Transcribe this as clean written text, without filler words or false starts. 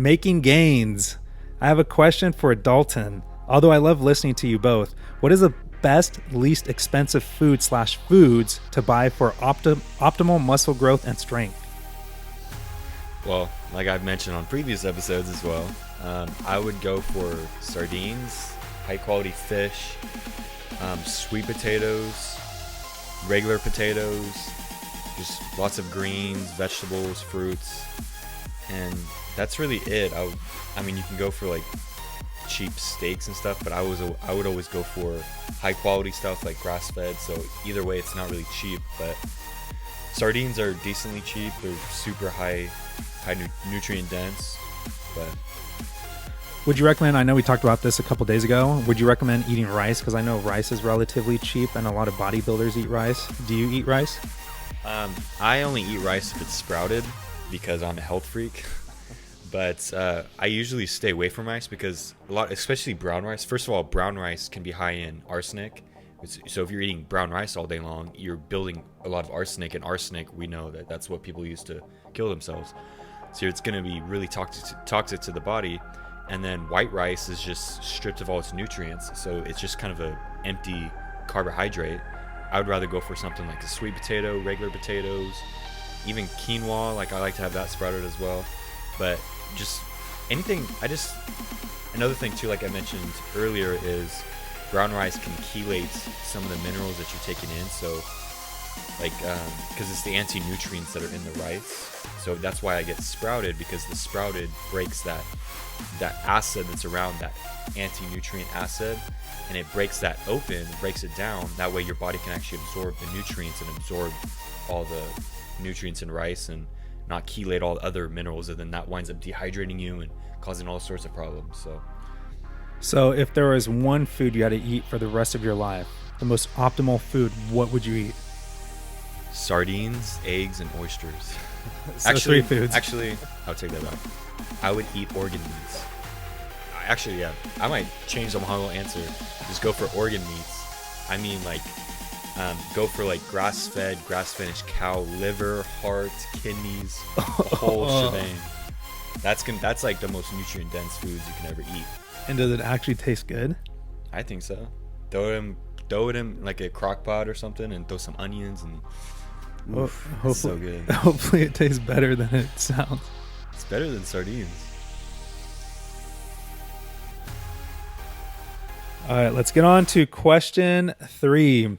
Making gains. I have a question for Dalton. Although I love listening to you both, what is the best, least expensive food slash foods to buy for optimal muscle growth and strength? Well, like I've mentioned on previous episodes as well, I would go for sardines, high quality fish, sweet potatoes, regular potatoes, just lots of greens, vegetables, fruits, and that's really it. I mean, you can go for like cheap steaks and stuff, but I would always go for high quality stuff like grass fed. So either way, it's not really cheap, but sardines are decently cheap. They're super nutrient dense, but Would you recommend, I know we talked about this a couple days ago, would you recommend eating rice? Because I know rice is relatively cheap and a lot of bodybuilders eat rice. Do you eat rice? I only eat rice if it's sprouted because I'm a health freak. But I usually stay away from rice because especially brown rice. First of all, brown rice can be high in arsenic. So if you're eating brown rice all day long, you're building a lot of arsenic, and arsenic, we know that that's what people use to kill themselves. So it's going to be really toxic to the body. And then white rice is just stripped of all its nutrients, so it's just kind of a empty carbohydrate. I would rather go for something like a sweet potato, regular potatoes, even quinoa. Like I like to have that sprouted as well. But just anything. Another thing too, like I mentioned earlier, is brown rice can chelate some of the minerals that you're taking in. So like because it's the anti-nutrients that are in the rice, so that's why I get sprouted, because the sprouted breaks that acid that's around that anti-nutrient acid, and it breaks that open, breaks it down. That way your body can actually absorb the nutrients and absorb all the nutrients in rice and not chelate all the other minerals, and then that winds up dehydrating you and causing all sorts of problems. So if there was one food you had to eat for the rest of your life, the most optimal food, what would you eat? Sardines, eggs, and oysters. So actually, three foods. Actually, I'll take that back. I would eat organ meats. Actually, yeah, I might change the whole answer. Just go for organ meats. I mean, like, go for like grass-fed, grass-finished cow liver, heart, kidneys, the whole shebang. That's like the most nutrient-dense foods you can ever eat. And does it actually taste good? I think so. Throw it in like a crock pot or something, and throw some onions, and it's so good. Hopefully it tastes better than it sounds. It's better than sardines. All right, let's get on to question 3.